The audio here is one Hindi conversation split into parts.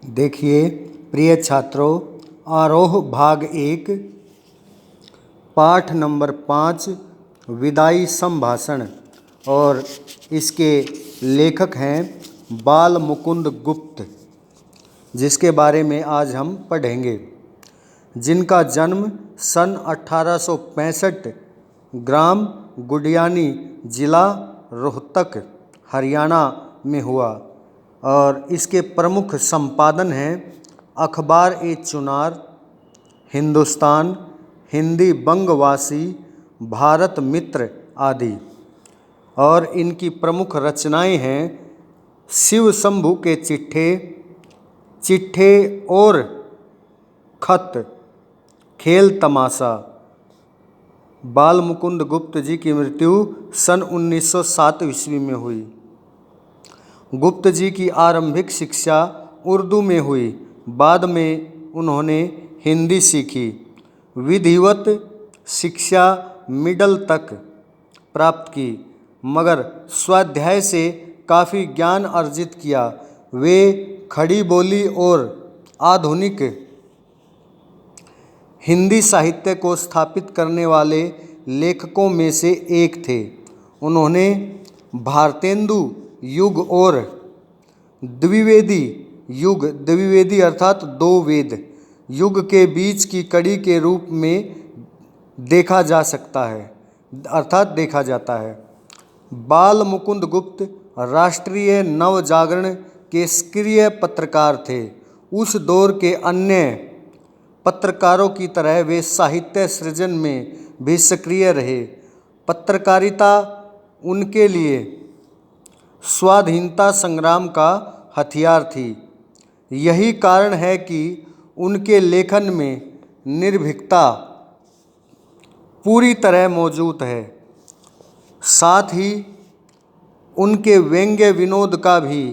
देखिए प्रिय छात्रों, आरोह भाग 1 पाठ नंबर 5 विदाई संभाषण और इसके लेखक हैं बाल मुकुंद गुप्त, जिसके बारे में आज हम पढ़ेंगे। जिनका जन्म सन 1865 ग्राम गुडियानी जिला रोहतक हरियाणा में हुआ और इसके प्रमुख संपादन हैं अखबार-ए-चुनार, हिंदुस्तान, हिंदी बंगवासी, भारत मित्र आदि। और इनकी प्रमुख रचनाएं हैं शिव शंभू के चिट्ठे, चिट्ठे और खत, खेल तमाशा। बाल मुकुंद गुप्त जी की मृत्यु सन 1907 ईस्वी में हुई। गुप्त जी की आरंभिक शिक्षा उर्दू में हुई, बाद में उन्होंने हिंदी सीखी। विधिवत शिक्षा मिडल तक प्राप्त की, मगर स्वाध्याय से काफ़ी ज्ञान अर्जित किया। वे खड़ी बोली और आधुनिक हिंदी साहित्य को स्थापित करने वाले लेखकों में से एक थे। उन्होंने भारतेंदु युग और द्विवेदी युग, द्विवेदी अर्थात दो वेद युग के बीच की कड़ी के रूप में देखा जा सकता है, अर्थात देखा जाता है। बाल मुकुंद गुप्त राष्ट्रीय नवजागरण के सक्रिय पत्रकार थे। उस दौर के अन्य पत्रकारों की तरह वे साहित्य सृजन में भी सक्रिय रहे। पत्रकारिता उनके लिए स्वाधीनता संग्राम का हथियार थी। यही कारण है कि उनके लेखन में निर्भीकता पूरी तरह मौजूद है। साथ ही उनके व्यंग्य विनोद का भी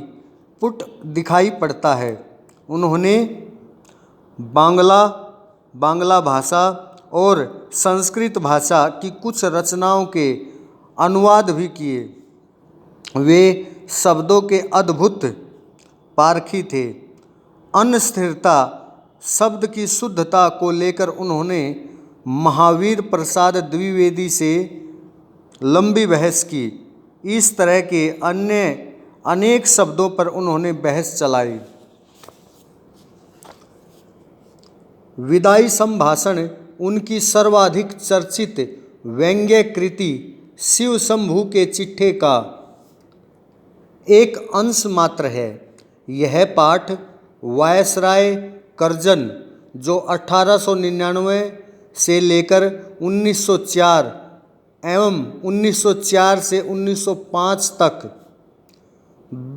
पुट दिखाई पड़ता है। उन्होंने बांग्ला भाषा और संस्कृत भाषा की कुछ रचनाओं के अनुवाद भी किए। वे शब्दों के अद्भुत पारखी थे। अस्थिरता शब्द की शुद्धता को लेकर उन्होंने महावीर प्रसाद द्विवेदी से लंबी बहस की। इस तरह के अन्य अनेक शब्दों पर उन्होंने बहस चलाई। विदाई संभाषण उनकी सर्वाधिक चर्चित व्यंग्य कृति शिव शंभू के चिट्ठे का एक अंश मात्र है। यह पाठ वायसराय कर्जन, जो 1899 से लेकर 1904 एवं 1904 से 1905 तक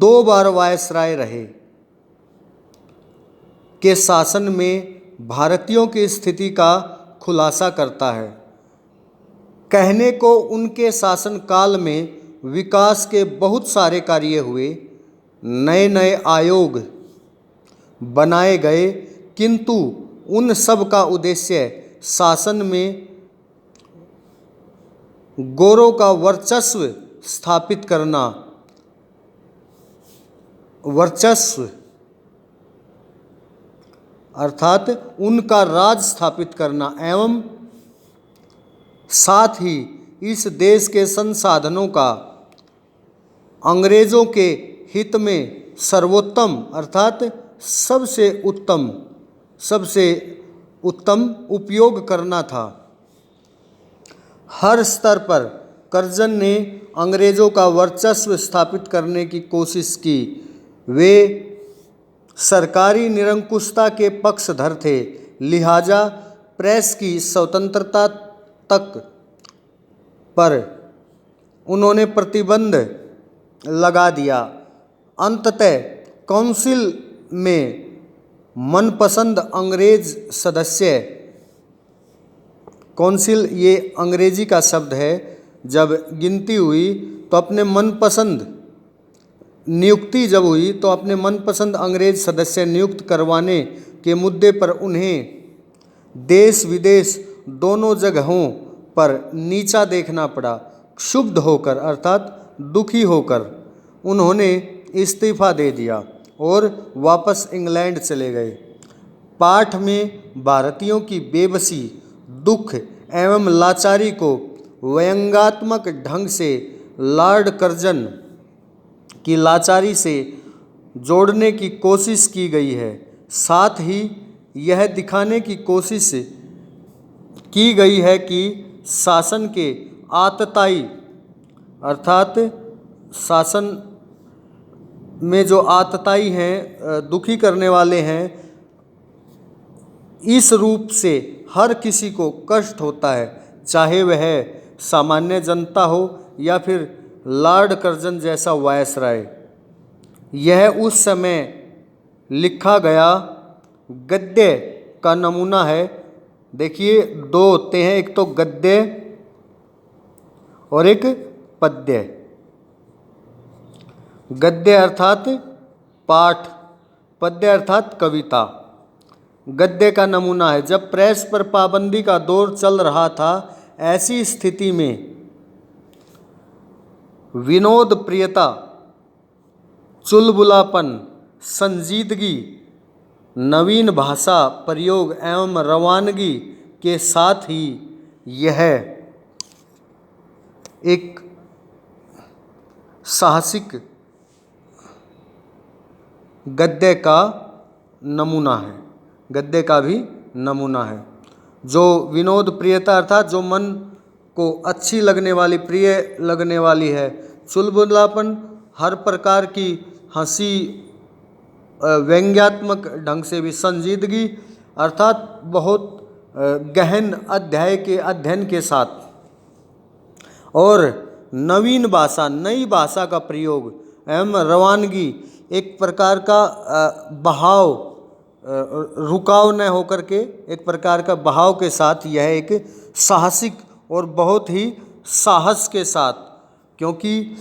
2 बार वायसराय रहे, के शासन में भारतीयों की स्थिति का खुलासा करता है। कहने को उनके शासनकाल में विकास के बहुत सारे कार्य हुए, नए नए आयोग बनाए गए, किंतु उन सब का उद्देश्य शासन में गोरों का वर्चस्व स्थापित करना, वर्चस्व अर्थात उनका राज स्थापित करना एवं साथ ही इस देश के संसाधनों का अंग्रेजों के हित में सर्वोत्तम अर्थात सबसे उत्तम उपयोग करना था। हर स्तर पर कर्जन ने अंग्रेजों का वर्चस्व स्थापित करने की कोशिश की। वे सरकारी निरंकुशता के पक्षधर थे, लिहाजा प्रेस की स्वतंत्रता तक पर उन्होंने प्रतिबंध लगा दिया। अंततः काउंसिल में मनपसंद अंग्रेज सदस्य, काउंसिल ये अंग्रेजी का शब्द है, जब गिनती हुई तो अपने मनपसंद नियुक्ति जब हुई तो अपने मनपसंद अंग्रेज सदस्य नियुक्त करवाने के मुद्दे पर उन्हें देश विदेश दोनों जगहों पर नीचा देखना पड़ा। क्षुब्ध होकर अर्थात दुखी होकर उन्होंने इस्तीफा दे दिया और वापस इंग्लैंड चले गए। पाठ में भारतीयों की बेबसी, दुख एवं लाचारी को व्यंग्यात्मक ढंग से लॉर्ड कर्जन की लाचारी से जोड़ने की कोशिश की गई है। साथ ही यह दिखाने की कोशिश की गई है कि शासन के आतताई अर्थात शासन में जो आतताई हैं, दुखी करने वाले हैं, इस रूप से हर किसी को कष्ट होता है, चाहे वह सामान्य जनता हो या फिर लॉर्ड कर्जन जैसा वायसराय। यह उस समय लिखा गया गद्य का नमूना है। देखिए, दो होते हैं, एक तो गद्य और एक पद्य। गद्य अर्थात पाठ, पद्य अर्थात कविता। गद्य का नमूना है। जब प्रेस पर पाबंदी का दौर चल रहा था, ऐसी स्थिति में विनोद प्रियता, चुलबुलापन, संजीदगी, नवीन भाषा प्रयोग एवं रवानगी के साथ ही यह एक साहसिक गद्य का नमूना है, गद्य का भी नमूना है। जो विनोद प्रियता अर्थात जो मन को अच्छी लगने वाली, प्रिय लगने वाली है। चुलबुलापन, हर प्रकार की हंसी व्यंग्यात्मक ढंग से भी। संजीदगी अर्थात बहुत गहन अध्याय के अध्ययन के साथ। और नवीन भाषा, नई भाषा का प्रयोग एवं रवानगी, एक प्रकार का बहाव, रुकाव न होकर के एक प्रकार का बहाव के साथ यह एक साहसिक और बहुत ही साहस के साथ, क्योंकि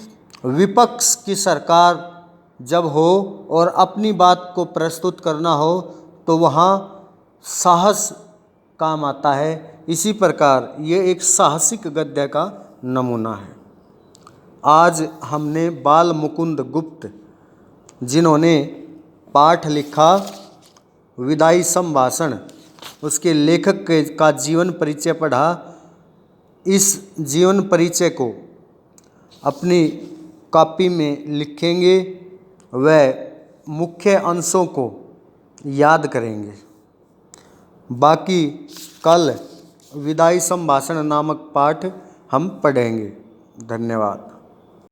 विपक्ष की सरकार जब हो और अपनी बात को प्रस्तुत करना हो तो वहाँ साहस काम आता है। इसी प्रकार ये एक साहसिक गद्य का नमूना है। आज हमने बाल मुकुंद गुप्त, जिन्होंने पाठ लिखा विदाई संभाषण, उसके लेखक का जीवन परिचय पढ़ा। इस जीवन परिचय को अपनी कॉपी में लिखेंगे, व मुख्य अंशों को याद करेंगे। बाकी कल विदाई संभाषण नामक पाठ हम पढ़ेंगे। धन्यवाद।